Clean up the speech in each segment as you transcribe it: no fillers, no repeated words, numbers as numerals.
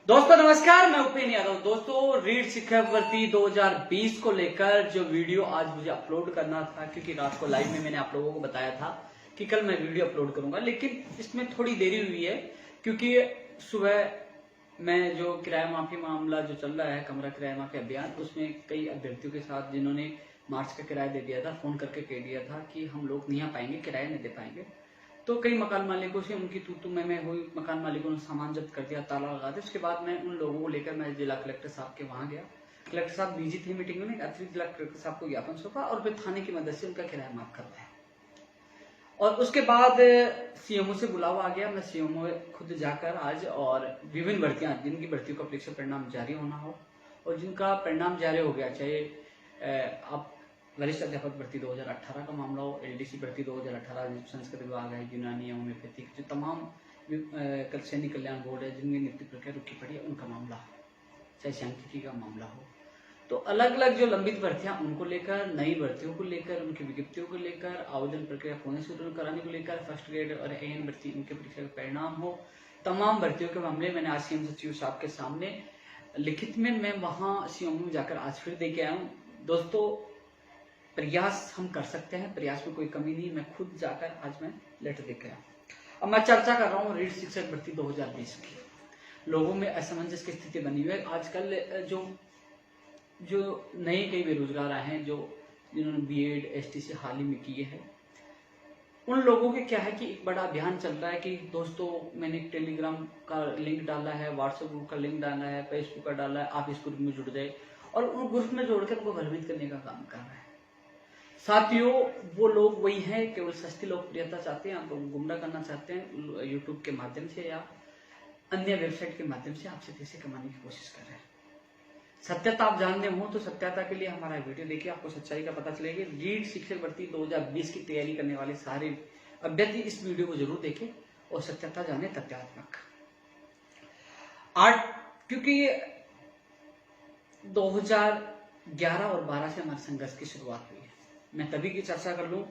दोस्तों नमस्कार, मैं उपेन यादव। दोस्तों रीट शिक्षक भर्ती 2020 को लेकर जो वीडियो आज मुझे अपलोड करना था, क्योंकि रात को लाइव में मैंने आप लोगों को बताया था कि कल मैं वीडियो अपलोड करूंगा, लेकिन इसमें थोड़ी देरी हुई है क्योंकि सुबह मैं जो किराया माफी मामला जो चल रहा है, कमरा किराया माफी अभियान, उसमें कई अभ्यर्थियों के साथ जिन्होंने मार्च का किराया दे दिया था, फोन करके कह दिया था कि हम लोग नहीं आ पाएंगे, किराया नहीं दे पाएंगे। तो कई मकान मालिकों से उनकी तू मैं हुई, मकान मालिकों ने सामान जब्त कर दिया, ताला लगा दिया। उसके बाद मैं उन लोगों को लेकर मैं जिला कलेक्टर साहब के वहां गया। कलेक्टर साहब बिजी थे मीटिंग में, अतिरिक्त जिला कलेक्टर साहब को ज्ञापन सौंपा और फिर थाने की मदद से उनका किराया माफ करवाया। और उसके बाद सीएमओ से बुलावा आ गया। मैं सीएमओ खुद जाकर आज, और विभिन्न भर्तियां जिनकी भर्तियों का परीक्षा परिणाम जारी होना हो और जिनका परिणाम जारी हो गया, चाहे आप वरिष्ठ अध्यापक भर्ती 2018 का मामला हो, एलडीसी भर्ती 2018, संस्कृत विभाग है, यूनानी होम्योपैथिक, जो तमाम सैनिक कल्याण बोर्ड है जिनकी नियुक्ति प्रक्रिया रुकी पड़ी है, उनका मामला हो, चाहे सांख्यिकी का मामला हो, तो अलग अलग जो लंबित भर्तियां उनको लेकर, नई भर्तियों को लेकर, उनकी विज्ञप्तियों को लेकर, आवेदन प्रक्रिया पुनः शुरू कराने को लेकर, फर्स्ट ग्रेड और एएन भर्ती उनके परीक्षा का परिणाम हो, तमाम भर्तियों के मामले मैंने आज सीएम सचिव साहब के सामने लिखित में मैं वहां सीएम में जाकर आज फिर दे के आया हूँ। दोस्तों प्रयास हम कर सकते हैं, प्रयास में कोई कमी नहीं। मैं खुद जाकर आज मैं लेटर देकर आया। अब मैं चर्चा कर रहा हूँ रीट शिक्षक भर्ती 2020 की। लोगों में असमंजस की स्थिति बनी हुई है। आजकल जो नए कई बेरोजगार आए हैं, जिन्होंने बीएड एसटीसी हाल ही में किए हैं, उन लोगों के क्या है कि एक बड़ा अभियान चल रहा है कि दोस्तों मैंने एक टेलीग्राम का लिंक डाला है, व्हाट्सएप ग्रुप का लिंक डाला है, फेसबुक का डाला है, आप इस ग्रुप में जुड़ जाए, और उन ग्रुप में जोड़कर उनको भ्रमित करने का काम कर रहा है। साथियों, वो लोग वही हैं, केवल सस्ती लोकप्रियता चाहते हैं, आपको गुमराह करना चाहते हैं यूट्यूब के माध्यम से या अन्य वेबसाइट के माध्यम से आपसे पैसे कमाने की कोशिश कर रहे हैं। सत्यता आप जानते हो तो सत्यता के लिए हमारा वीडियो देखिए, आपको सच्चाई का पता चलेगा। रीट शिक्षक भर्ती 2020 की तैयारी करने वाले सारे अभ्यर्थी इस वीडियो को जरूर देखें और सत्यता जाने, तथ्यात्मक। क्योंकि 2011 और 12 से हमारे संघर्ष की शुरुआत हुई है। मैं तभी की चर्चा कर लूं,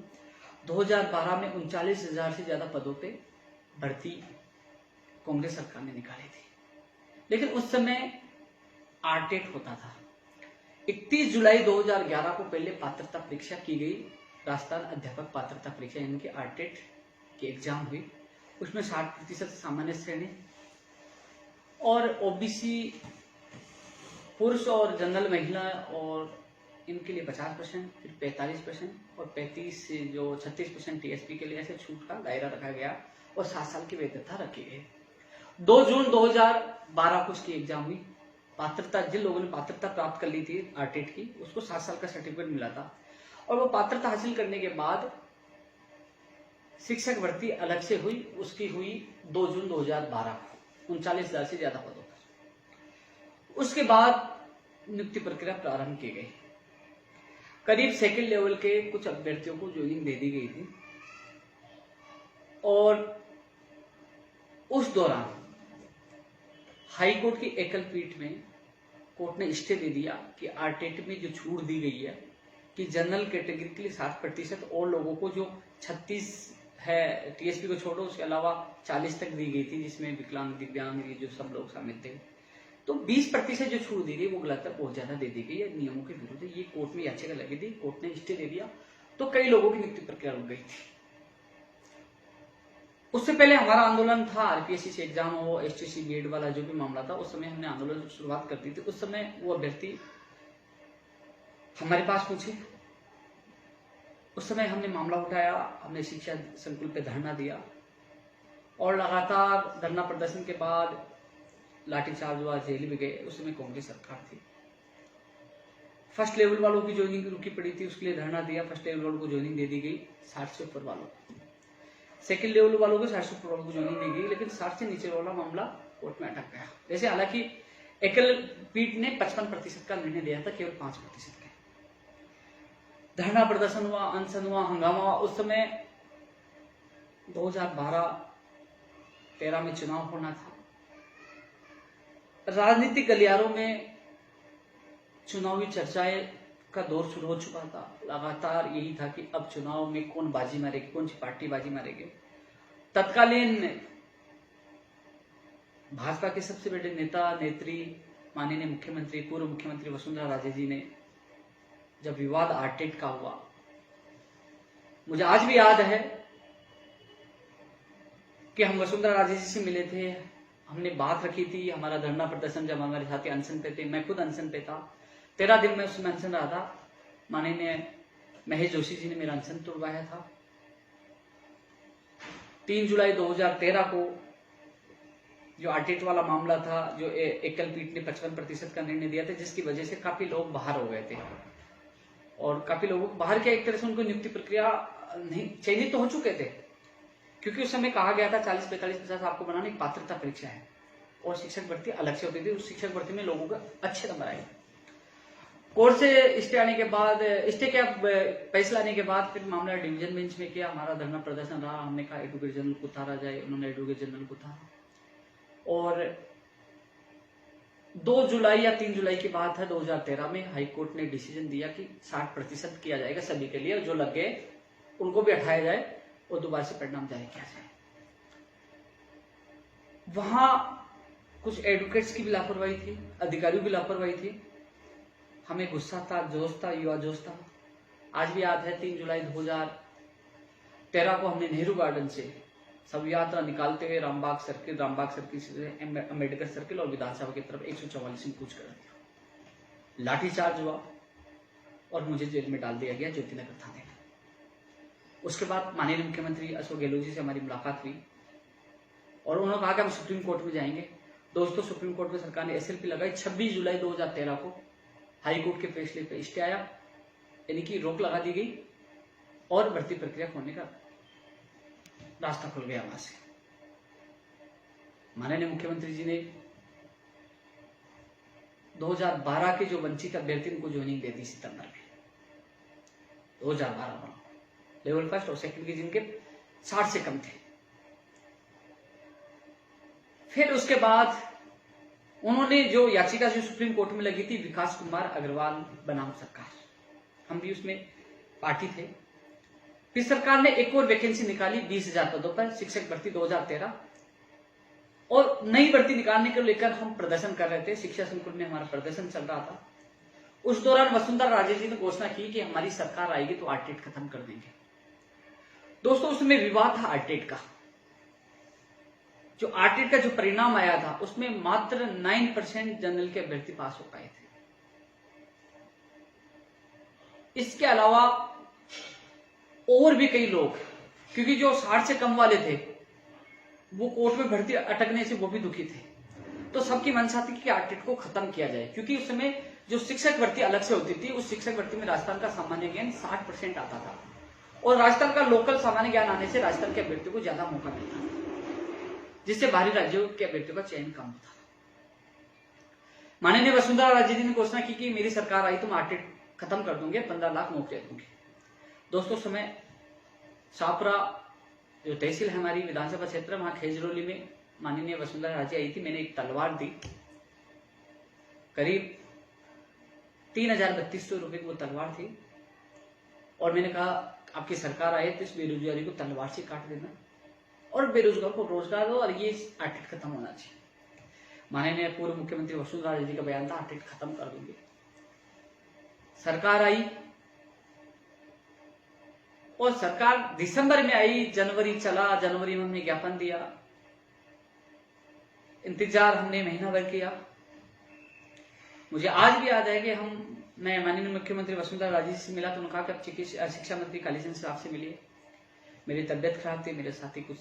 2012 में 39,000 से ज्यादा पदों पे भर्ती कांग्रेस सरकार ने निकाली थी, लेकिन उस समय आरटेट होता था। 31 जुलाई 2011 को पहले पात्रता परीक्षा की गई, राजस्थान अध्यापक पात्रता परीक्षा यानी कि आरटेट की एग्जाम हुई। उसमें 60% सामान्य श्रेणी और ओबीसी पुरुष और जनरल महिला और इनके लिए 50%, फिर 45% और 36% टीएसपी के लिए ऐसे छूट का दायरा रखा गया और 7 साल की वैधता रखी गई। 2 जून 2012 को उसकी एग्जाम हुई। पात्रता, जिन लोगों ने पात्रता प्राप्त कर ली थी आरटेट की, उसको 7 साल का सर्टिफिकेट मिला था, और वो पात्रता हासिल करने के बाद शिक्षक भर्ती अलग से हुई। उसकी हुई 2 जून 2012 को 39,000 से ज्यादा पदों पर। उसके बाद नियुक्ति प्रक्रिया प्रारंभ की गई। करीब सेकंड लेवल के कुछ अभ्यर्थियों को ज्वाइनिंग दे दी गई थी, और उस दौरान हाई कोर्ट की एकल पीठ में कोर्ट ने स्टे दे दिया कि आरटेट में जो छूट दी गई है कि जनरल कैटेगरी के लिए 60% और लोगों को जो 36 है, टीएसपी को छोड़ो, उसके अलावा 40 तक दी गई थी, जिसमें विकलांग, दिव्यांग, ये जो सब लोग शामिल थे, तो 20% जो छूट दी गई वो गलत है, बहुत ज्यादा दे दी गई है, नियमों के विरुद्ध है। ये कोर्ट में याचिका लगी थी, कोर्ट ने स्टे दे दिया, तो कई लोगों की नियुक्ति प्रक्रिया रुक गई थी। उससे पहले हमारा आंदोलन था, आरपीएससी से एग्जाम हो, एसटीसी बीएड वाला जो भी मामला था, उस समय हमने आंदोलन की शुरुआत कर दी थी। उस समय वो अभ्यर्थी हमारे पास पूछे, उस समय हमने मामला उठाया, हमने शिक्षा संकुल पे धरना दिया, और लगातार धरना प्रदर्शन के बाद लाठीचार्ज हुआ, जेल भी गए। उस समय कांग्रेस सरकार थी। फर्स्ट लेवल वालों की ज्वाइनिंग रुकी पड़ी थी, उसके लिए धरना दिया, फर्स्ट लेवल वालों को ज्वाइनिंग दे दी गई, 60 से ऊपर वालों को। सेकंड लेवल वालों को 60 से ऊपर वालों को ज्वाइनिंग दी गई, लेकिन 60 से नीचे वाला मामला कोर्ट में अटक गया। जैसे हालांकि एकल पीठ ने 55% का निर्णय दिया था, केवल 5% के। धरना प्रदर्शन हुआ, अनशन हुआ, हंगामा हुआ। उस समय 2012-13 में चुनाव होना था। राजनीतिक गलियारों में चुनावी चर्चाएं का दौर शुरू हो चुका था। लगातार यही था कि अब चुनाव में कौन बाजी मारेगी, कौन सी पार्टी बाजी मारेगी। तत्कालीन भाजपा के सबसे बड़े नेता नेत्री माननीय मुख्यमंत्री पूर्व मुख्यमंत्री वसुंधरा राजे जी ने जब विवाद आरटेट का हुआ, मुझे आज भी याद है कि हम वसुंधरा राजे जी से मिले थे, हमने बात रखी थी, हमारा धरना प्रदर्शन जब हमारे साथी अनशन पे थे, मैं खुद अनशन पे था, 13 दिन में उसमें अनशन रहा था। माननीय महेश जोशी जी ने मेरा अनशन तोड़वाया था। 3 जुलाई 2013 को जो आरटेट वाला मामला था, जो एकल पीठ ने 55% का निर्णय दिया था, जिसकी वजह से काफी लोग बाहर हो गए थे और काफी लोगों को बाहर किया, एक तरह से उनको नियुक्ति प्रक्रिया नहीं चयनित तो हो चुके थे, क्योंकि उस समय कहा गया था 40, 45, 50 आपको बनाने एक पात्रता परीक्षा है और शिक्षक भर्ती अलग से होती थी। उस शिक्षक भर्ती में लोगों का अच्छे नंबर आए। कोर्ट से स्टे आने के बाद, स्टे क्या फैसला आने के बाद फिर मामला डिवीजन बेंच में किया, हमारा धरना प्रदर्शन रहा, हमने कहा एडवोकेट जनरल को उतारा जाए, उन्होंने एडवोकेट जनरल को उतारा और 2 जुलाई या 3 जुलाई की बात है 2013 में हाई कोर्ट ने डिसीजन दिया कि 60% किया जाएगा सभी के लिए, जो लग गए उनको भी हटाया जाए और दोबारा से परिणाम जारी किया जाए। वहां कुछ एडवोकेट्स की भी लापरवाही थी, अधिकारियों की लापरवाही थी, हमें गुस्सा था, जोश था, युवा जोश था। आज भी याद है 3 जुलाई 2013 को हमने नेहरू गार्डन से सब यात्रा निकालते हुए रामबाग सर्किल से अम्बेडकर सर्किल और विधानसभा की तरफ 144 में कूच कर दिया। लाठीचार्ज हुआ और मुझे जेल में डाल दिया गया ज्योतिनगर थाने में। उसके बाद माननीय मुख्यमंत्री अशोक गहलोत जी से हमारी मुलाकात हुई और उन्होंने कहा कि हम सुप्रीम कोर्ट में जाएंगे। दोस्तों, सुप्रीम कोर्ट में सरकार ने एसएलपी लगाई। 26 जुलाई 2013 को हाई कोर्ट के फैसले पे स्टे आया, यानी कि रोक लगा दी गई और भर्ती प्रक्रिया खोलने का रास्ता खुल गया। वहां से माननीय मुख्यमंत्री जी ने 2012 के जो वंचित अभ्यर्थी उनको ज्वाइनिंग दे दी सितंबर में 2012 में, लेवल फर्स्ट और सेकंड के जिनके 60 से कम थे। फिर उसके बाद उन्होंने जो याचिका जो सुप्रीम कोर्ट में लगी थी, विकास कुमार अग्रवाल बनाम सरकार, हम भी उसमें पार्टी थे। फिर सरकार ने एक और वैकेंसी निकाली 20,000 पदों पर, शिक्षक भर्ती 2013, और नई भर्ती निकालने को लेकर हम प्रदर्शन कर रहे थे। शिक्षा संकुल में हमारा प्रदर्शन चल रहा था। उस दौरान वसुंधरा राजे जी ने घोषणा की कि हमारी सरकार आएगी तो आरटेट खत्म कर देंगे। दोस्तों, उसमें विवाद था आरटेट का। जो आरटेट का जो परिणाम आया था उसमें मात्र 9% जनरल के अभ्यर्थी पास हो पाए थे। इसके अलावा और भी कई लोग, क्योंकि जो 60 से कम वाले थे वो कोर्ट में भर्ती अटकने से वो भी दुखी थे, तो सबकी मंशा थी कि आरटेट को खत्म किया जाए। क्योंकि उस समय जो शिक्षक भर्ती अलग से होती थी, उस शिक्षक भर्ती में राजस्थान का सामान्य ज्ञान 60% आता था और राजस्थान का लोकल सामान्य ज्ञान आने से राजस्थान के अभ्यर्थियों को ज्यादा मौका मिलता था, जिससे बाहरी राज्यों के अभ्यर्थियों का चयन कम होता था। माननीय वसुंधरा राजे जी ने घोषणा की कि मेरी सरकार आई तो मैं आरटेट खत्म कर दूंगे, 15 लाख नौकरियां दूंगी। दोस्तों, समय शाहपुरा जो तहसील है हमारी विधानसभा क्षेत्र, वहां खेजरोली में माननीय वसुंधरा राजे आई थी। मैंने एक तलवार दी, करीब 3,3200 रुपए की वो तलवार थी और मैंने कहा आपकी सरकार आए तो इस बेरोजगारी को तलवार से काट देना और बेरोजगार को रोजगार दो और ये आरटेट खत्म होना चाहिए। माननीय पूर्व मुख्यमंत्री वसुंधरा राजे जी का बयान था आरटेट खत्म कर दूंगी। सरकार आई और सरकार दिसंबर में आई, जनवरी चला, जनवरी में हमने ज्ञापन दिया, इंतजार हमने महीना भर किया। मुझे आज भी याद है कि मैं माननीय मुख्यमंत्री वसुंधरा राजे जी से मिला तो उन्होंने कहा कि आप शिक्षा मंत्री कालीचंद साहब से मिलिए। मेरी तबियत खराब थी, मेरे साथी कुछ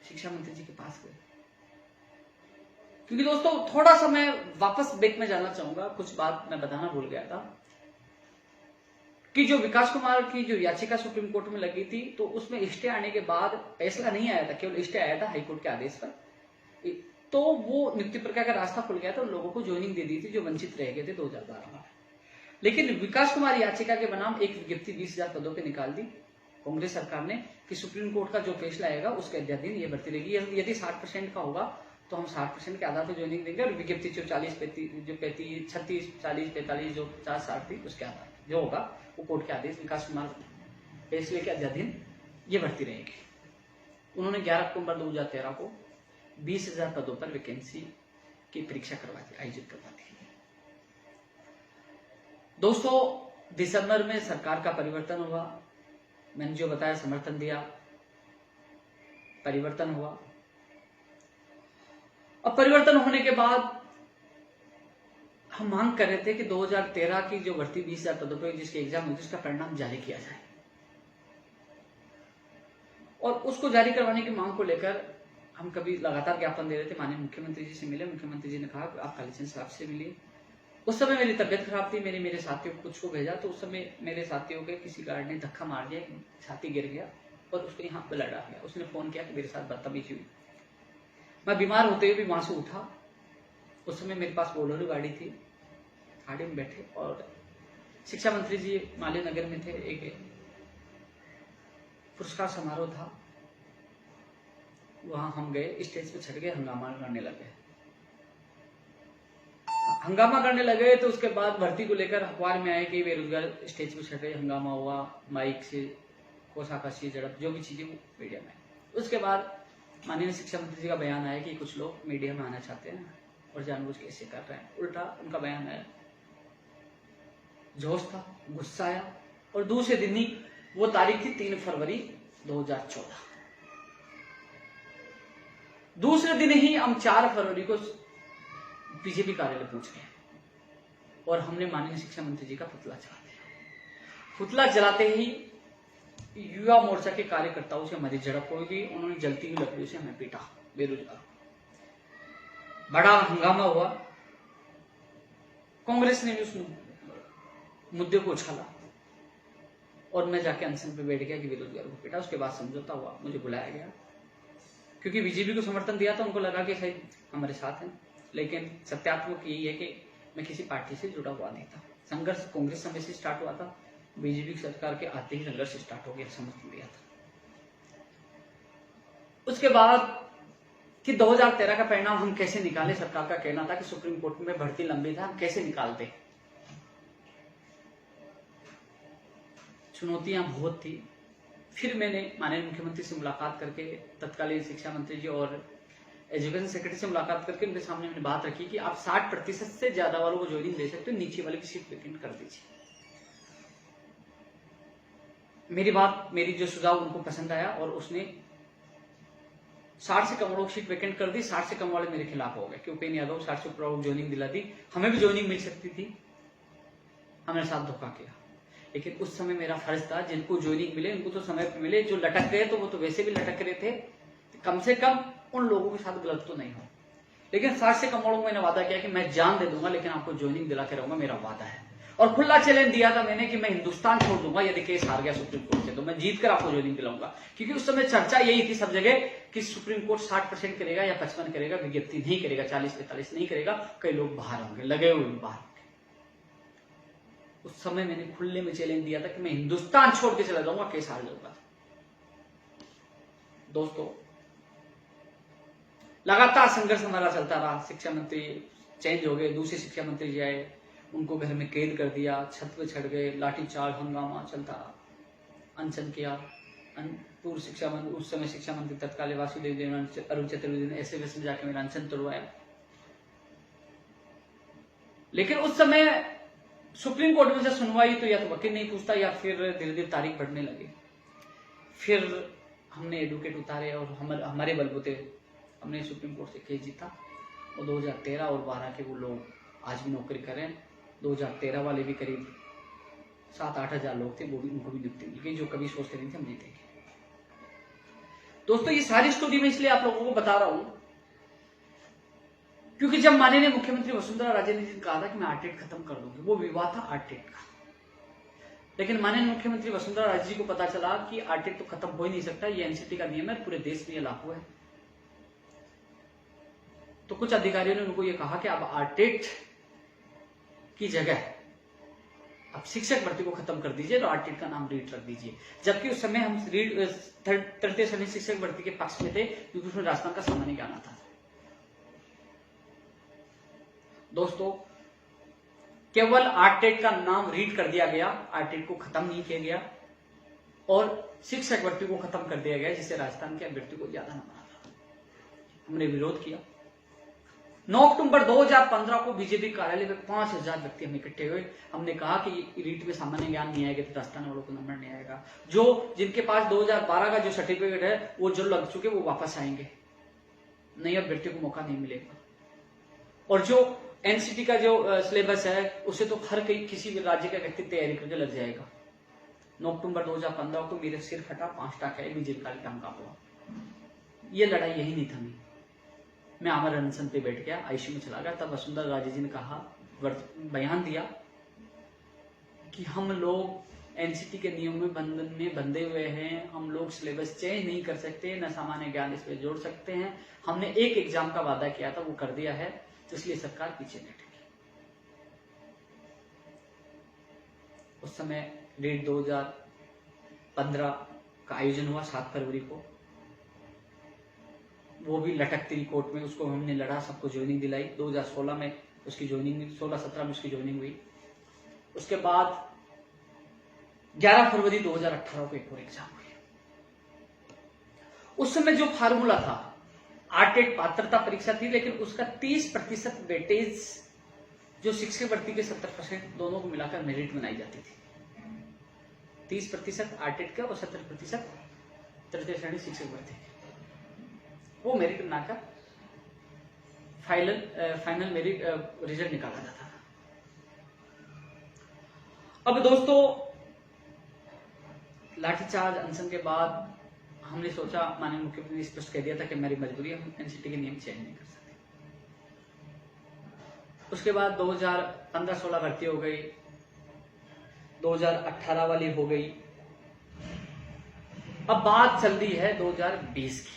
शिक्षा मंत्री जी के पास गए। क्योंकि दोस्तों, थोड़ा सा मैं वापस बैक में जाना चाहूंगा, कुछ बात मैं बताना भूल गया था कि जो विकास कुमार की जो याचिका सुप्रीम कोर्ट में लगी थी, तो उसमें स्टे आने के बाद फैसला नहीं आया था, केवल स्टे आया था हाईकोर्ट के आदेश पर, तो वो नियुक्ति प्रक्रिया का रास्ता खुल गया था और लोगों को ज्वाइनिंग दे दी थी जो वंचित रह गए थे 2012 में। लेकिन विकास कुमार याचिका के बनाम एक विज्ञप्ति 20,000 पदों पर निकाल दी कांग्रेस सरकार ने कि सुप्रीम कोर्ट का जो फैसला आएगा उसके अध्याधीन ये भर्ती रहेगी। यदि 60% का होगा तो हम 60% के आधार पर ज्वाइनिंग देंगे और विज्ञप्ति जो 40, 35, 36, 40, 45 जो 50, 60 थी उसके आधार पर जो होगा वो कोर्ट के आदेश विकास कुमार फैसले के अध्याधीन ये भर्ती रहेगी। उन्होंने 11 अक्टूबर 2013 को 20,000 पदों पर वैकेंसी की परीक्षा करवाती, आयोजित करवाती है। दोस्तों, दिसंबर में सरकार का परिवर्तन हुआ। मैंने जो बताया, समर्थन दिया, परिवर्तन हुआ। अब परिवर्तन होने के बाद हम मांग कर रहे थे कि 2013 की जो भर्ती 20,000 पदों पर जिसके एग्जाम हुई, उसका परिणाम जारी किया जाए। और उसको जारी करवाने की मांग को लेकर हम कभी लगातार ज्ञापन दे रहे थे। माननीय मुख्यमंत्री जी से मिले, मुख्यमंत्री जी ने कहा आप कालीचंद साहब से मिलिए। उस समय मेरी तबियत खराब थी, मेरे साथियों को कुछ को भेजा, तो उस समय मेरे साथियों के किसी गार्ड ने धक्का मार दिया, छाती गिर गया और उसके यहाँ ब्लड आ गया। उसने फोन किया कि मेरे साथ बदतमीजी हुई। मैं बीमार होते हुए भी वहां से उठा। उस समय मेरे पास बोलेरो गाड़ी थी, गाड़ी में बैठे और शिक्षा मंत्री जी माली नगर में थे। एक पुरस्कार समारोह था, वहां हम गए, स्टेज पे चढ़ गए, हंगामा करने लगे। तो उसके बाद भर्ती को लेकर अखबार में आए कि बेरोजगार स्टेज पे चढ़ रहे, हंगामा हुआ, माइक से कोसाकसी झड़प, जो भी चीजें मीडिया में। उसके बाद माननीय शिक्षा मंत्री जी का बयान आया कि कुछ लोग मीडिया में आना चाहते हैं और जानबूझ के ऐसे कर रहे हैं। उल्टा उनका बयान आया, जोश था, गुस्सा आया और दूसरे दिन ही, वो तारीख थी 3 फरवरी 2014। दूसरे दिन ही हम 4 फरवरी को बीजेपी कार्यालय पहुंच गए और हमने माननीय शिक्षा मंत्री जी का पुतला जला दिया। पुतला जलाते ही युवा मोर्चा के कार्यकर्ताओं से हमारी झड़प हो गई। उन्होंने जलती हुई लकड़ियों से हमें पीटा, बेरोजगार। बड़ा हंगामा हुआ। कांग्रेस ने भी उस मुद्दे को उछाला और मैं जाके अनशन पे बैठ गया कि बेरोजगारों को पीटा। उसके बाद समझौता हुआ, मुझे बुलाया गया क्योंकि बीजेपी को समर्थन दिया था। उनको लगा कि शायद हमारे साथ हैं, लेकिन सत्यात्मक यही है कि मैं किसी पार्टी से जुड़ा हुआ नहीं था। संघर्ष कांग्रेस समय से स्टार्ट हुआ था, बीजेपी सरकार के आते ही संघर्ष स्टार्ट हो गया, समर्थन दिया था। उसके बाद कि 2013 का परिणाम हम कैसे निकाले, सरकार का कहना था कि सुप्रीम कोर्ट में भर्ती लंबी था, हम कैसे निकालते। चुनौतियां बहुत थी। फिर मैंने माननीय मुख्यमंत्री से मुलाकात करके, तत्कालीन शिक्षा मंत्री जी और एजुकेशन सेक्रेटरी से मुलाकात करके उनके सामने मैंने बात रखी कि आप 60% से ज्यादा वालों को ज्वाइनिंग दे सकते हो, नीचे वाले की सीट वैकेंट कर दीजिए। मेरी जो सुझाव उनको पसंद आया और उसने 60 से कम वालों की सीट वैकेंट कर दी। 60 से कम वाले मेरे खिलाफ हो गए कि उपेंद्र यादव 60 से ऊपर वालों को ज्वाइनिंग दिला दी, हमें भी ज्वाइनिंग मिल सकती थी। हमने साथ धोखा किया, लेकिन उस समय मेरा फर्ज था, जिनको ज्वाइनिंग मिले उनको तो समय पर मिले, जो लटक गए तो वो तो वैसे भी लटक रहे थे, कम से कम उन लोगों के साथ गलत तो नहीं हो। लेकिन 60 से कम वालों को मैंने वादा किया कि मैं जान दे दूंगा, लेकिन आपको ज्वाइनिंग दिला के रहूंगा, मेरा वादा है। और खुला चैलेंज दिया था मैंने कि मैं हिंदुस्तान छोड़ दूंगा यदि केस हार गया सुप्रीम कोर्ट से, तो मैं जीत कर आपको ज्वाइनिंग दिलाऊंगा। क्योंकि उस समय चर्चा यही थी सब जगह कि सुप्रीम कोर्ट 60% करेगा या 55 करेगा, विज्ञप्ति नहीं करेगा, 40-45 नहीं करेगा, कई लोग बाहर होंगे, लगे हुए बाहर। उस समय मैंने खुले में चैलेंज दिया था कि मैं हिंदुस्तान छोड़ के चला जाऊंगा, केस हार जाऊंगा। दोस्तों, लगातार संघर्ष हमारा चलता रहा। शिक्षा मंत्री चेंज हो गए, दूसरे शिक्षा मंत्री जी आए, उनको घर में कैद कर दिया, छत पे चढ़ गए, लाठीचार्ज, हंगामा चलता रहा, अनशन किया। पूर्व शिक्षा मंत्री, उस समय शिक्षा मंत्री तत्कालीन वासुदेव देवनानी, अरुण चतुर्वेदी ने ऐसे वैसे जाके मेरा अनशन तोड़वाया। लेकिन उस समय सुप्रीम कोर्ट में से सुनवाई तो या तो वकील नहीं पूछता या फिर धीरे धीरे तारीख बढ़ने लगी। फिर हमने एडवोकेट उतारे और हमारे बलबूते हमने सुप्रीम कोर्ट से केस जीता और 2013 और 12 के वो लोग आज भी नौकरी करें। 2013 वाले भी करीब 7-8 हजार लोग थे, वो भी, उनको भी नियुक्ति मिल गई, जो कभी सोचते नहीं थे हम जीतेंगे। दोस्तों, ये सारी स्टोरी मैं इसलिए आप लोगों को बता रहा हूं क्योंकि जब माननीय मुख्यमंत्री वसुंधरा राजे ने कहा था कि मैं आरटीएट खत्म कर दूंगी, वो विवाद था आरटीएट का। लेकिन माननीय मुख्यमंत्री वसुंधरा राजे जी को पता चला कि आरटीएट तो खत्म हो ही नहीं सकता, ये एनसीटी का नियम है, पूरे देश में ये लागू है। तो कुछ अधिकारियों ने उनको ये कहा कि आप आरटीएट की जगह अब शिक्षक भर्ती को खत्म कर दीजिए, तो आरटीएट का नाम रीट रख दीजिए। जबकि उस समय हम तृतीय श्रेणी शिक्षक भर्ती के पक्ष में थे, क्योंकि उसमें राजस्थान का सामान्य ज्ञान आता था। दोस्तों, केवल आरटीएट का नाम रीड कर दिया गया, आरटीएट को खत्म नहीं किया गया और शिक्षक भर्ती को खत्म कर दिया गया, जिससे राजस्थान के अभ्यर्थी को ज्यादा नंबर आता। हमने विरोध किया। 9 अक्टूबर 2015 को बीजेपी कार्यालय में 5000 व्यक्ति हम इकट्ठे हुए। हमने कहा कि रीट में सामान्य ज्ञान नहीं आएगा तो राजस्थान वालों को नंबर नहीं आएगा। जो जिनके पास 2012 का जो सर्टिफिकेट है वो जो लग चुके वो वापस आएंगे, नई अभ्यर्थी को मौका नहीं मिलेगा। और जो एनसीटी का जो सिलेबस है उसे तो हर किसी भी राज्य का व्यक्ति तैयारी करके लग जाएगा। 9 अक्टूबर 2015 को मेरे सिर फटा, 5 टाका है, बीजेपी का काम का हुआ। ये लड़ाई यही नहीं थमी। मैं आमर अनशन पे बैठ गया, आईसीयू में चला गया। तब वसुंधरा राजे जी ने कहा, बयान दिया कि हम लोग एनसीटी के नियम में बंधे हुए हैं, हम लोग सिलेबस चेंज नहीं कर सकते, न सामान्य ज्ञान इस पे जोड़ सकते हैं। हमने एक एग्जाम का वादा किया था, वो कर दिया है, तो इसलिए सरकार पीछे नहीं हटेगी। उस समय डेट 2015 का आयोजन हुआ 7 फरवरी को, वो भी लटकती रिपोर्ट में, उसको हमने लड़ा, सबको ज्वाइनिंग दिलाई। 2016 में उसकी ज्वाइनिंग, 16-17 में उसकी ज्वाइनिंग हुई। उसके बाद 11 फरवरी 2018 को एक और एग्जाम हुई। उस समय जो फार्मूला था, आरटेट पात्रता परीक्षा थी, लेकिन उसका 30% वेटेज जो शिक्षक भर्ती के 70% दोनों को मिलाकर मेरिट बनाई जाती थी। 30% आरटेट का और 70% तृतीय श्रेणी शिक्षक भर्ती, वो मेरिट बनाकर फाइनल मेरिट रिजल्ट निकाला जाता था। अब दोस्तों, लाठीचार्ज अनशन के बाद हमने सोचा, माननीय मुख्यमंत्री ने स्पष्ट कह दिया था कि हमारी मजबूरी है, हम एनसीटी के नियम चेंज नहीं कर सकते। उसके बाद 2015-16 भर्ती हो गई, 2018 वाली हो गई। अब बात चल रही है 2020 की।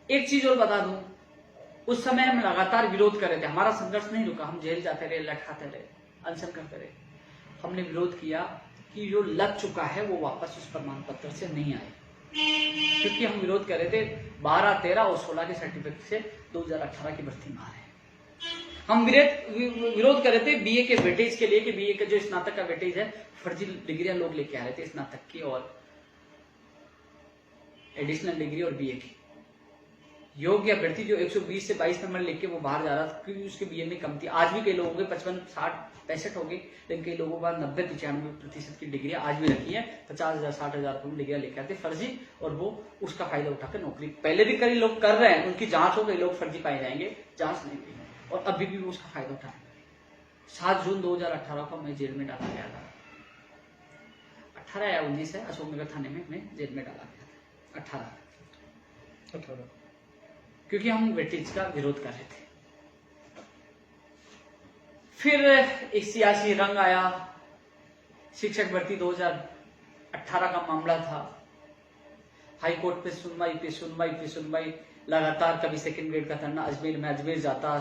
एक चीज और बता दूं, उस समय हम लगातार विरोध कर रहे थे, हमारा संघर्ष नहीं रुका, हम जेल जाते रहे, लटकाते रहे, अनशन करते रहे। हमने विरोध किया कि जो लग चुका है वो वापस उस प्रमाण पत्र से नहीं आए, क्योंकि हम विरोध कर रहे थे 12, 13 और 16 के सर्टिफिकेट से 2018 की भर्ती में आ रहे हैं। हम विरोध कर रहे थे बीए के वेटेज के लिए, कि बीए का जो स्नातक का वेटेज है, फर्जी डिग्रियां लोग लेके आ रहे थे, स्नातक की और एडिशनल डिग्री और बीए की। योग्य अभ्यर्थी जो 120 से 22 नंबर लेके वो बाहर जा रहा था, क्योंकि उसके बीए में कम थी। आज भी कई लोगों के 55, 60, 65 हो गई, लेकिन कई लोगों का 90-95% की डिग्रियां आज भी रखी है। 50,000, 60,000 डिग्रियां लेके आते फर्जी, और वो उसका फायदा उठाकर नौकरी पहले भी कई लोग कर रहे हैं, उनकी जांच हो गई, लोग फर्जी पाए जाएंगे, जांच नहीं हुई, और अभी भी वो उसका फायदा उठा रहे हैं। 7 जून 2018 को मैं जेल में डाला गया था। 18 या 19 है, अशोकनगर थाने में मैं जेल में डाला गया था। 18, क्योंकि हम वेटेज का विरोध कर रहे थे। फिर एक सियासी रंग आया, शिक्षक भर्ती 2018 का मामला था। हाई कोर्ट पे सुनवाई, लगातार कभी सेकंड ग्रेड का धरना, अजमेर में, अजमेर जाता,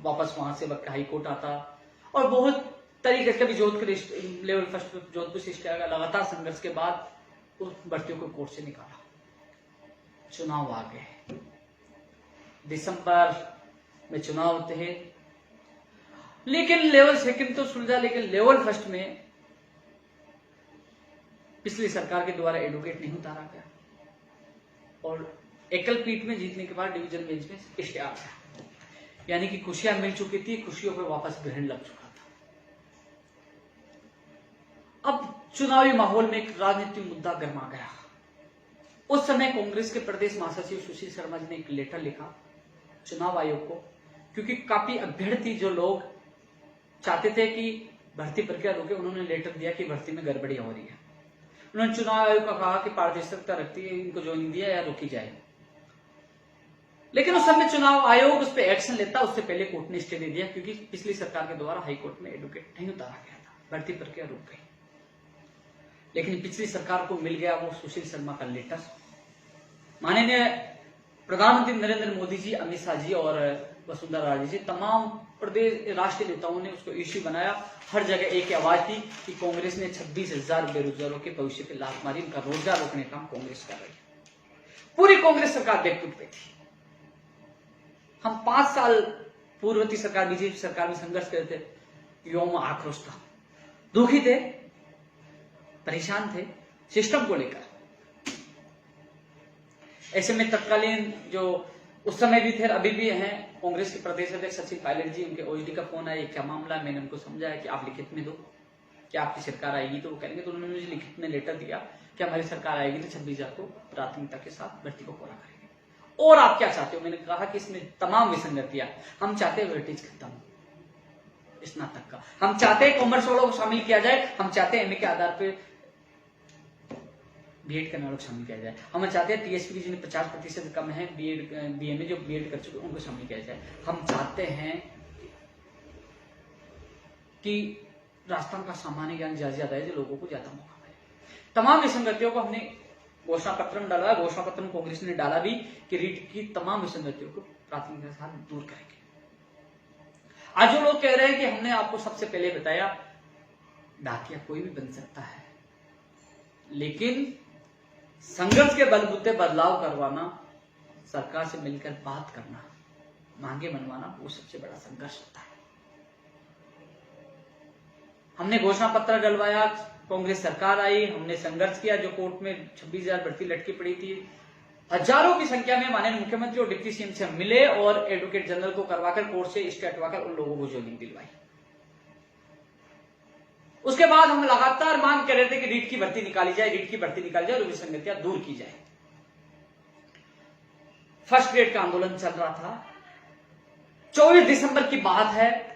वापस वहां से हाई कोर्ट आता, और बहुत तरीके से, कभी जोधपुर लेवल फर्स्ट जोधपुर से स्टे आएगा। लगातार संघर्ष के बाद उस भर्तियों को कोर्ट से निकाला। चुनाव आ गए, दिसंबर में चुनाव थे, लेकिन लेवल सेकंड तो सुलझा, लेकिन लेवल फर्स्ट में पिछली सरकार के द्वारा एडवोकेट नहीं उतारा गया, और एकल पीठ में जीतने के बाद डिवीजन बेंच में स्टे आ गया। यानी कि खुशियां मिल चुकी थी, खुशियों पर वापस ग्रहण लग चुका था। अब चुनावी माहौल में एक राजनीतिक मुद्दा गर्मा गया। उस समय कांग्रेस के प्रदेश महासचिव सुशील शर्मा जी ने एक लेटर लिखा चुनाव आयोग को, क्योंकि काफी अभ्यर्थी जो लोग चाहते थे कि भर्ती प्रक्रिया रोके, उन्होंने लेटर दिया कि भर्ती में गड़बड़ी हो रही है। उन्होंने चुनाव आयोग को कहा कि पारदर्शिता रखती है, इनको ज्वाइनिंग दिया या रोकी जाए। लेकिन उस समय चुनाव आयोग उस पर एक्शन लेता, उससे पहले कोर्ट ने स्टे दे दिया, क्योंकि पिछली सरकार के द्वारा हाई कोर्ट में एडवोकेट नहीं उतारा गया था, भर्ती प्रक्रिया रुक गई। लेकिन पिछली सरकार को मिल गया वो सुशील शर्मा का लेटर। माननीय प्रधानमंत्री नरेंद्र मोदी जी, अमित शाह जी और वसुंधरा राजे जी, तमाम प्रदेश राष्ट्रीय नेताओं ने उसको इश्यू बनाया। हर जगह एक आवाज थी कि कांग्रेस ने 26,000 बेरोजगारों के भविष्य पे लात मारी, उनका रोजगार रोकने का काम कांग्रेस कर रही है। पूरी कांग्रेस सरकार बैकफुट पे थी। हम 5 साल पूर्ववर्ती सरकार, बीजेपी सरकार में संघर्ष करते थे, युवाओं में आक्रोश था, दुखी थे, परेशान थे सिस्टम को लेकर। ऐसे में तत्कालीन जो उस समय भी थे अभी भी हैं कांग्रेस के प्रदेश अध्यक्ष सचिन पायलट जी, उनके ओएसडी का फोन आया, क्या मामला है? मैंने उनको समझाया कि आप लिखित में दो कि आपकी सरकार आएगी तो वो करेंगे। तो उन्होंने मुझे लिखित में लेटर दिया कि हमारी सरकार आएगी तो 26,000 को प्राथमिकता के साथ भर्ती को पूरा करेंगे। और आप क्या चाहते हो? मैंने कहा कि इसमें तमाम विसंगतियां, हम चाहते हैं वेटेज खत्म स्नातक का, हम चाहते हैं कॉमर्स वालों को शामिल किया जाए, हम चाहते हैं एमए के आधार पर बीएड करने वालों को शामिल किया जाए, हम चाहते हैं टीएसपी जिन्हें 50% कम है बीए में जो बीएड कर चुके उनको शामिल किया जाए, हम चाहते हैं कि राजस्थान का सामान्य ज्ञान ज्यादा है जो लोगों को ज्यादा मौका मिले। तमाम विसंगतियों को हमने घोषणा पत्र में डाला, घोषणा पत्र में कांग्रेस ने डाला भी कि रीट की तमाम विसंगतियों को प्राथमिकता के साथ दूर करेंगे। आज जो लोग कह रहे हैं कि हमने आपको सबसे पहले बताया, डाकिया कोई भी बन सकता है, लेकिन संघर्ष के बलबूते बदलाव करवाना, सरकार से मिलकर बात करना, मांगे मनवाना, वो सबसे बड़ा संघर्ष होता है। हमने घोषणा पत्र डलवाया, कांग्रेस सरकार आई, हमने संघर्ष किया, जो कोर्ट में 26,000 भर्ती लटकी पड़ी थी, हजारों की संख्या में माननीय मुख्यमंत्री और डिप्टी सीएम से मिले और एडवोकेट जनरल को करवाकर कोर्ट से स्टे हटवाकर उन लोगों को ज्वाइनिंग दिलवाई। उसके बाद हम लगातार मांग कर रहे थे कि रीट की भर्ती निकाली जाए, रीट की भर्ती निकाली जाए और विसंगतियां दूर की जाए। फर्स्ट ग्रेड का आंदोलन चल रहा था। 24 दिसंबर की बात है,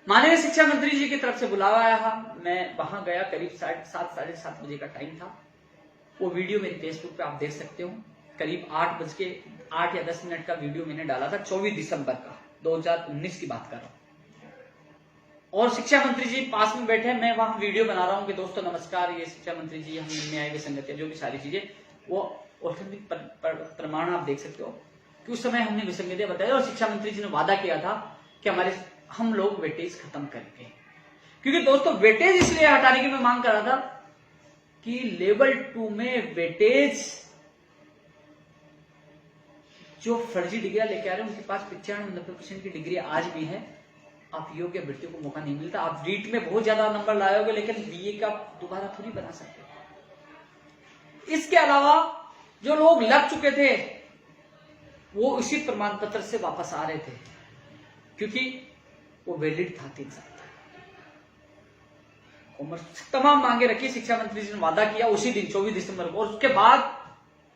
माननीय शिक्षा मंत्री जी की तरफ से बुलावा आया, मैं वहां गया, करीब 7:30 साढ़े 7 बजे का टाइम था। वो वीडियो मेरे फेसबुक पे आप देख सकते हो, करीब 8 या 10 मिनट का वीडियो मैंने डाला था, 24 दिसंबर का 2019 की बात कर रहा हूं। और शिक्षा मंत्री जी पास में बैठे, मैं वहां वीडियो बना रहा हूं कि दोस्तों नमस्कार, ये शिक्षा मंत्री जी, हम इनमें आए विसंगतियां, जो भी सारी चीजें, वो ऑथेंटिक प्रमाण आप देख सकते हो कि उस समय हमने विसंगतियां बताई और शिक्षा मंत्री जी ने वादा किया था कि हम लोग वेटेज खत्म करेंगे। क्योंकि दोस्तों वेटेज इसलिए हटाने की मैं मांग कर रहा था कि लेवल 2 में वेटेज जो फर्जी डिग्रियां लेके आ रहे हैं उनके पास 95-90% की डिग्री आज भी है, आप योग्य अभ्यर्थियों को मौका नहीं मिलता। आप रीट में बहुत ज्यादा नंबर लाओगे लेकिन बीए का दोबारा थोड़ी बना सकते। इसके अलावा जो लोग लग चुके थे वो उसी प्रमाण पत्र से वापस आ रहे थे क्योंकि वो वैलिड था 3 साल तक। कॉमर्स तमाम मांगे रखी, शिक्षा मंत्री जी ने वादा किया उसी दिन 24 दिसंबर को। और उसके बाद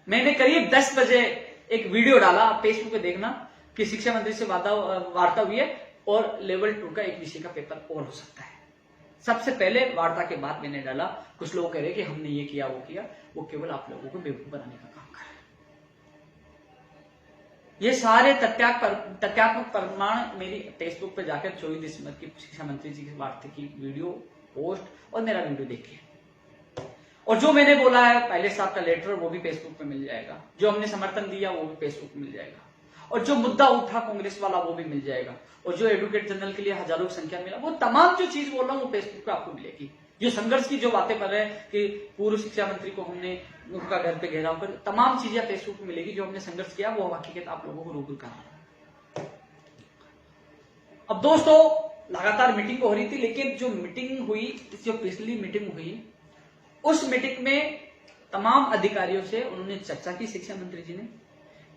मैंने करीब 10 बजे एक वीडियो डाला, आप फेसबुक पे देखना, कि शिक्षा मंत्री से वार्ता हुई है और लेवल 2 का एक विषय का पेपर और हो सकता है। सबसे पहले वार्ता के बाद मैंने डाला, कुछ लोग कह रहे कि हमने ये किया वो किया, वो केवल आप लोगों को बेवकूफ बनाने का काम कर रहे हैं। ये सारे तथ्यात्मक प्रमाण मेरी फेसबुक पे जाकर 24 दिसंबर की शिक्षा मंत्री जी की वार्ता की वीडियो पोस्ट और मेरा वीडियो देखिए। और जो मैंने बोला है पायलट साहब का लेटर वो भी फेसबुक पे मिल जाएगा, जो हमने समर्थन दिया वो भी फेसबुक पे मिल जाएगा, और जो मुद्दा उठा कांग्रेस वाला वो भी मिल जाएगा, और जो एडवोकेट जनरल के लिए हजारों की संख्या मिला, वो तमाम जो चीज बोल रहा हूँ वो फेसबुक पे आपको मिलेगी। जो संघर्ष की जो बातें कर रहे हैं कि पूर्व शिक्षा मंत्री को हमने उनका घर पे घेराव कर, तमाम चीजें फेसबुक पे मिलेगी। जो हमने संघर्ष किया वो हकीकत आप लोगों को रूबरू करना। अब दोस्तों लगातार मीटिंग हो रही थी, लेकिन जो मीटिंग हुई, जो पिछली मीटिंग हुई, उस मीटिंग में तमाम अधिकारियों से उन्होंने चर्चा की शिक्षा मंत्री जी ने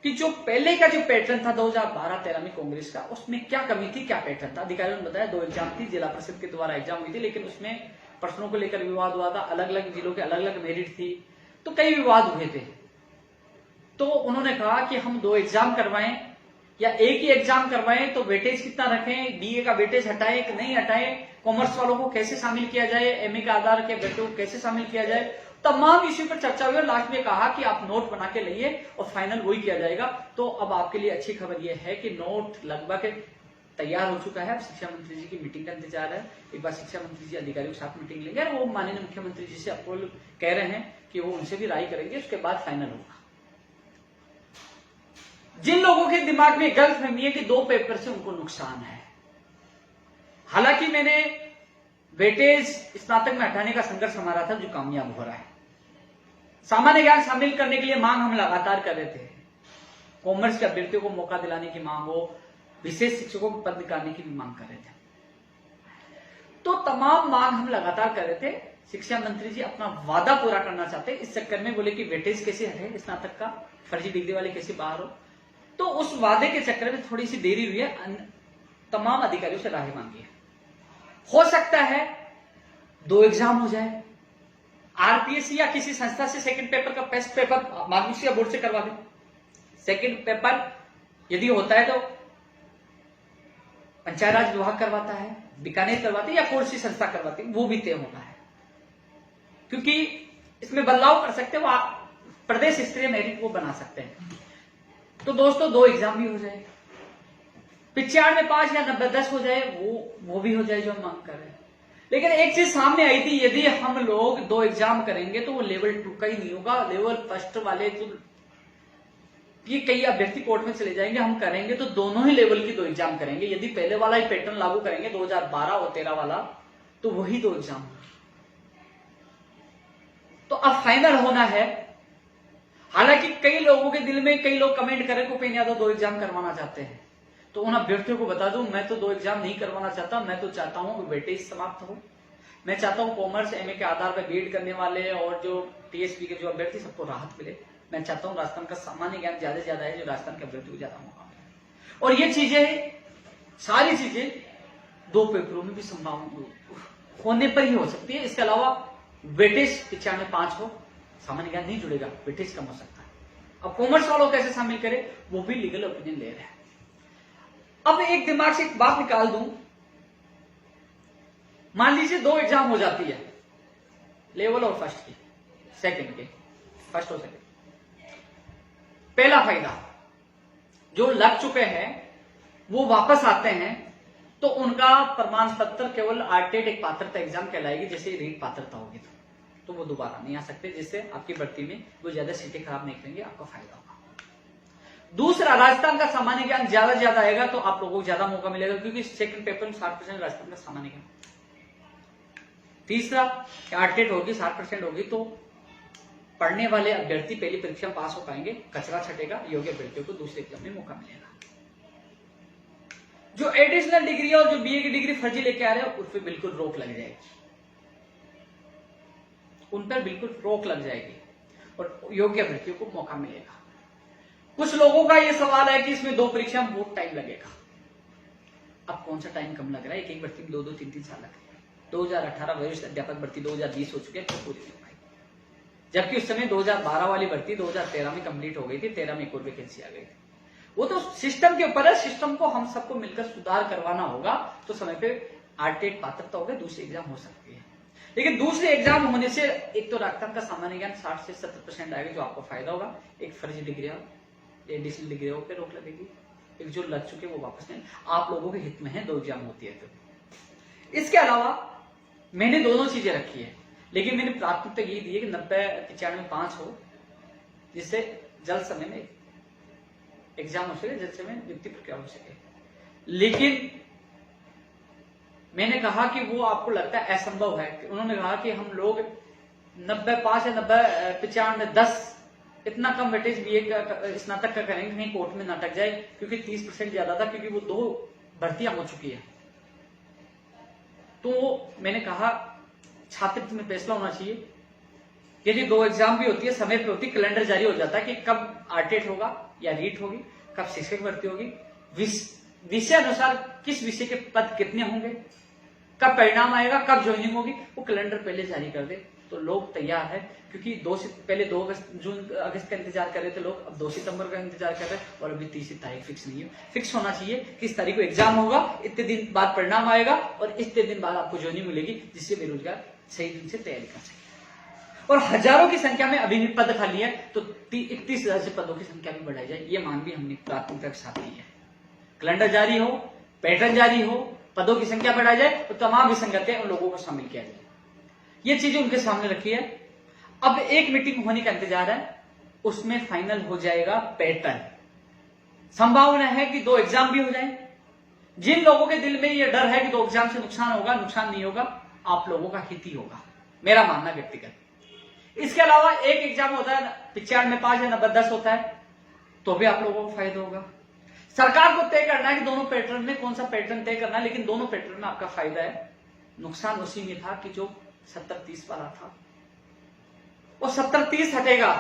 कि जो पहले का जो पैटर्न था 2012-13 में कांग्रेस का, उसमें क्या कमी थी, क्या पैटर्न था। अधिकारियों ने बताया 2 एग्जाम थी, जिला परिषद के द्वारा एग्जाम हुई थी, लेकिन उसमें प्रश्नों को लेकर विवाद हुआ था, अलग अलग जिलों के अलग अलग मेरिट थी, तो कई विवाद हुए थे। तो उन्होंने कहा कि हम 2 एग्जाम करवाएं या एक ही एग्जाम करवाएं, तो वेटेज कितना रखें, बीए का वेटेज हटाएं कि नहीं हटाएं, कॉमर्स वालों को कैसे शामिल किया जाए, एमए का आधार के बेटों को कैसे शामिल किया जाए, तमाम इश्यू पर चर्चा हुई और लास्ट में कहा कि आप नोट बना के लाइए और फाइनल वही किया जाएगा। तो अब आपके लिए अच्छी खबर यह है कि नोट लगभग तैयार हो चुका है। अब शिक्षा मंत्री जी की मीटिंग का इंतजार है, एक बार शिक्षा मंत्री जी अधिकारियों के साथ मीटिंग लेंगे और वो माननीय मुख्यमंत्री जी से अप्रूवल कह रहे हैं कि वो उनसे भी राय करेंगे, उसके बाद फाइनल होगा। जिन लोगों के दिमाग में गलतफहमी है कि 2 पेपर से उनको नुकसान है, हालांकि मैंने वेटेज स्नातक में हटाने का संघर्ष हमारा था जो कामयाब हो रहा है। सामान्य ज्ञान शामिल करने के लिए मांग हम लगातार कर रहे थे, कॉमर्स के अभ्यर्थियों को मौका दिलाने की मांग हो, विशेष शिक्षकों को पद निकालने की भी मांग कर रहे थे। तो तमाम मांग हम लगातार कर रहे थे। शिक्षा मंत्री जी अपना वादा पूरा करना चाहते हैं। इस चक्कर में बोले कि वेटेज कैसे हटे, स्नातक का फर्जी डिग्री वाले कैसे बाहर हो। तो उस वादे के चक्कर में थोड़ी सी देरी हुई है, तमाम अधिकारियों से राय मांगी है। हो सकता है 2 एग्जाम हो जाए, आरपीएससी या किसी संस्था से सेकंड पेपर का टेस्ट पेपर माध्यमिक बोर्ड से करवा दे। सेकंड पेपर यदि होता है तो पंचायत राज विभाग करवाता है, बीकानेर करवाते हैं या कौन सी संस्था करवाती है, वो भी तय होना है, क्योंकि इसमें बदलाव कर सकते हैं, वो प्रदेश स्तरीय मेरिट वो बना सकते हैं। तो दोस्तों 2 एग्जाम भी हो जाए, 95 पास या 90-10 हो जाए, वो भी हो जाए जो हम मांग कर रहे हैं। लेकिन एक चीज सामने आई थी, यदि हम लोग 2 एग्जाम करेंगे तो वो लेवल 2 का ही नहीं होगा, लेवल फर्स्ट वाले जो ये कई अभ्यर्थी कोर्ट में चले जाएंगे, हम करेंगे तो दोनों ही लेवल की 2 एग्जाम करेंगे। यदि पहले वाला ही पैटर्न लागू करेंगे 2012 और 13 वाला, तो वही 2 एग्जाम होगा। तो अब फाइनल होना है। हालांकि कई लोगों के दिल में, कई लोग कमेंट करें को पेन यादव 2 एग्जाम करवाना चाहते हैं, तो उन अभ्यर्थियों को बता दूं, मैं तो 2 एग्जाम नहीं करवाना चाहता। मैं तो चाहता हूं कि वेटेज समाप्त हो। मैं चाहता हूं कॉमर्स एमए के आधार पर बीएड करने वाले और जो टीएसपी के जो अभ्यर्थी सबको राहत मिले। मैं चाहता हूं राजस्थान का सामान्य ज्ञान ज्यादा से ज्यादा है, जो राजस्थान के अभ्यर्थी को ज्यादा मौका मिले। और ये चीजें, सारी चीजें 2 पेपरों में भी संभावना होने पर ही हो सकती है। इसके अलावा वेटेज 95 हो, सामान्य ज्ञान नहीं जुड़ेगा, वेटेज कम हो सकता है। अब कॉमर्स वालों कैसे शामिल करें, वो भी लीगल ओपिनियन ले रहे हैं। अब एक दिमाग से एक बात निकाल दूं, मान लीजिए 2 एग्जाम हो जाती है, लेवल और फर्स्ट की, सेकंड के, फर्स्ट और सेकंड। पहला फायदा, जो लग चुके हैं वो वापस आते हैं तो उनका प्रमाण पत्र केवल आरटेट एक पात्रता एग्जाम कहलाएगी, जैसे रीट पात्रता होगी तो वो दोबारा नहीं आ सकते, जिससे आपकी भर्ती में वो ज्यादा सीटें खराब नहीं करेंगे, आपका फायदा होगा। दूसरा, राजस्थान का सामान्य ज्ञान ज्यादा आएगा तो आप लोगों को ज्यादा मौका मिलेगा, क्योंकि सेकंड पेपर में 60% राजस्थान का सामान्य ज्ञान। तीसरा, आरटेट होगी 60% होगी तो पढ़ने वाले अभ्यर्थी पहली परीक्षा में पास हो पाएंगे, कचरा छटेगा, योग्य अभ्यर्थियों को दूसरे एग्जाम में मौका मिलेगा। जो एडिशनल डिग्री और जो बीए की डिग्री फर्जी लेके आ रहे हैं उस पर बिल्कुल रोक लग जाएगी, उन पर बिल्कुल रोक लग जाएगी और योग्य अभ्यर्थियों को मौका मिलेगा। कुछ लोगों का यह सवाल है कि इसमें 2 परीक्षा में बहुत टाइम लगेगा। अब कौन सा टाइम कम लग रहा है, एक भर्ती में 2-2, 3-3 साल लग रहे हैं। 2018 वरिष्ठ अध्यापक भर्ती 2020 हो चुके हैं, तो पूरी नहीं हो पाई, जबकि उस समय 2012 वाली भर्ती 2013 में कंप्लीट हो गई थी, 13 में एक और वैकेंसी आ गई थी। वो तो सिस्टम के ऊपर है, सिस्टम को हम सबको मिलकर सुधार करवाना होगा, तो समय पे आरटेट पात्रता होगा, दूसरी एग्जाम हो सकती है। लेकिन दूसरे एग्जाम होने से एक तो राजस्थान का सामान्य ज्ञान 60 से 70% आएगा, जो आपको फायदा होगा। एक फर्जी डिग्री, एडिशनल डिग्रियों पे रोक लगेगी, एक जो लग चुके वो वापस नहीं, आप लोगों के हित में है 2 एग्जाम होती है तो। इसके अलावा मैंने दोनों चीजें रखी है, लेकिन मैंने प्राथमिकता यही दी है कि 90-95 हो, जिससे जल्द समय में एग्जाम हो सके, जल्द समय में नियुक्ति प्रक्रिया हो सके। लेकिन मैंने कहा कि वो आपको लगता है असंभव है। उन्होंने कहा कि हम लोग 95 या 95-10 इतना कम वेटेज बीए का स्नातक का करेंगे, कहीं कोर्ट में ना अटक जाए, क्योंकि 30% ज्यादा था, क्योंकि वो 2 भर्तियां हो चुकी है। तो मैंने कहा छात्रवृत्ति में फैसला होना चाहिए, यदि 2 एग्जाम भी होती है, समय पे होती, कैलेंडर जारी हो जाता है कि कब आरटेट होगा या रीट होगी, कब शिक्षक भर्ती होगी, विषय अनुसार किस विषय के पद कितने होंगे, कब परिणाम आएगा, कब ज्वाइनिंग होगी, वो कैलेंडर पहले जारी कर दे तो लोग तैयार है। क्योंकि पहले 2 अगस्त का इंतजार कर रहे थे लोग, अब 2 सितंबर का इंतजार कर रहे हैं, और अभी 30 तारीख फिक्स नहीं है। फिक्स होना चाहिए कि इस तारीख को एग्जाम होगा, इतने दिन बाद परिणाम आएगा और इतने दिन बाद आपको ज्वाइनिंग मिलेगी, जिससे बेरोजगार सही दिन से तैयारी कर सके। और हजारों की संख्या में अभी भी पद खाली है, तो 31,000 से पदों की संख्या भी बढ़ाई जाए, ये मांग भी हमने प्राथमिकता के साथ दी है। कैलेंडर जारी हो, पैटर्न जारी हो, पदों की संख्या बढ़ाई जाए, तो तमाम विसंगतियां उन लोगों को शामिल किया जाए, ये चीजें उनके सामने रखी है। अब एक मीटिंग होने का इंतजार है, उसमें फाइनल हो जाएगा पैटर्न। संभावना है कि 2 एग्जाम भी हो जाए। जिन लोगों के दिल में ये डर है कि 2 एग्जाम से नुकसान होगा, नुकसान नहीं होगा, आप लोगों का हित ही होगा, मेरा मानना व्यक्तिगत। इसके अलावा एक एग्जाम होता है 95 पास या 90-10 होता है, तो भी आप लोगों को फायदा होगा। सरकार को तय करना है कि दोनों पैटर्न में कौन सा पैटर्न तय करना है, लेकिन दोनों पैटर्न में आपका फायदा है। नुकसान उसी में था कि जो 70-30 वाला था, वो 70-30 हटेगा।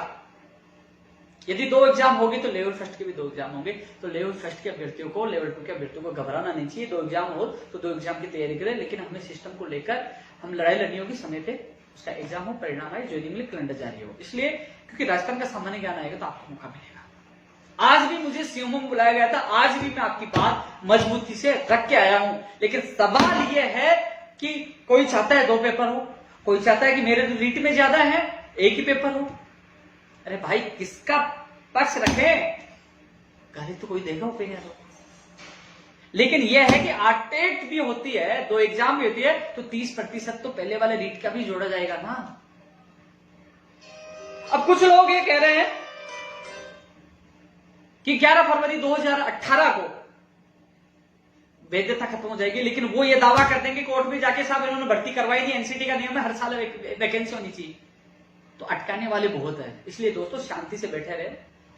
यदि 2 एग्जाम होगी तो लेवल फर्स्ट के भी 2 एग्जाम होंगे, तो लेवल फर्स्ट के अभ्यर्थियों को, लेवल 2 के अभ्यर्थियों को घबराना नहीं चाहिए। 2 एग्जाम हो तो 2 एग्जाम की तैयारी करें, लेकिन हमें सिस्टम को लेकर हम लड़ाई लड़नी होगी। समय पे उसका एग्जाम हो, परिणाम आए, ज्वाइनिंग लिस्ट, कैलेंडर जारी हो। इसलिए क्योंकि राजस्थान का सामान्य ज्ञान आएगा तो आपको मौका मिलेगा। आज भी मुझे सीएमओ में बुलाया गया था, आज भी मैं आपकी बात मजबूती से रख के आया हूं, लेकिन सवाल यह है कि कोई चाहता है 2 पेपर हो, कोई चाहता है कि मेरे रीट में ज्यादा है, एक ही पेपर हो। अरे भाई, किसका पक्ष रखें? गाली तो कोई देगा ओपिनियन। लेकिन यह है कि आटेट भी होती है, 2 एग्जाम भी होती है, तो 30% तो पहले वाले रीट का भी जोड़ा जाएगा ना। अब कुछ लोग ये कह रहे हैं कि 11 फरवरी 2018 को वैधता खत्म हो जाएगी, लेकिन वो ये दावा कर देंगे कोर्ट में जाके, साहब इन्होंने भर्ती करवाई नहीं, एनसीटी का नियम है हर साल वैकेंसी होनी चाहिए। तो अटकाने वाले बहुत है। इसलिए दोस्तों शांति से बैठे रहे,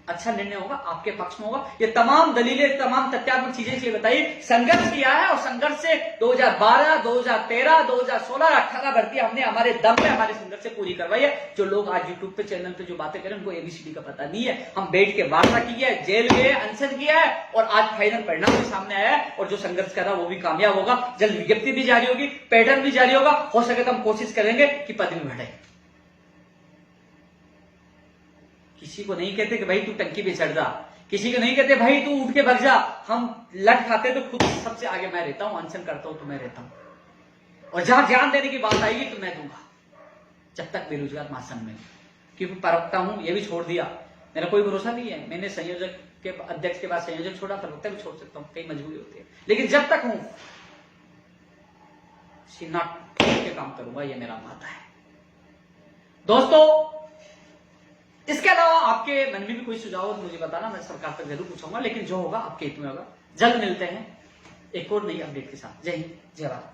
अच्छा निर्णय होगा, आपके पक्ष में होगा। ये तमाम दलीलें, तमाम तथ्यात्मक चीजें इसलिए बताई, संघर्ष किया है और संघर्ष से 2012, 2013, 2016, 18 भर्ती हमने हमारे दम पे, हमारे संघर्ष से पूरी करवाई है। जो लोग आज यूट्यूब पे चैनल पे जो बातें करें उनको एबीसीडी का पता नहीं है। हम बैठ के वार्ता की है, जेल गए, अनशन किया है और आज फाइनल परिणाम भी सामने आया है। और जो संघर्ष कर रहा है वो भी कामयाब होगा। जल्द विज्ञप्ति भी जारी होगी, पैटर्न भी जारी होगा। हो सके तो हम कोशिश करेंगे कि पद भी बढ़े। किसी को नहीं कहते कि भाई तू टंकी पे चढ़ जा, किसी को नहीं कहते भाई तू उठ के भग जा। हम लट खाते तो खुद सबसे आगे मैं रहता हूं, अनशन करता हूं तो मैं रहता हूं। और जहां ज्ञान देने की बात आएगी तो मैं दूंगा, जब तक बेरोजगार महासंघ में, क्योंकि परवक्ता हूं ये भी छोड़ दिया, मेरा कोई भरोसा नहीं है। मैंने संयोजक के अध्यक्ष के बाद संयोजक छोड़ा, प्रवक्ता भी छोड़ सकता हूं, कई मजबूरी होती है, लेकिन जब तक हूं सीना ठोक के काम करूंगा, ये मेरा वादा है। दोस्तों, इसके अलावा आपके मन में भी कोई सुझाव हो मुझे बताना, मैं सरकार तक जरूर पूछूंगा, लेकिन जो होगा आपके हित में होगा। जल्द मिलते हैं एक और नई अपडेट के साथ। जय हिंद, जय भारत।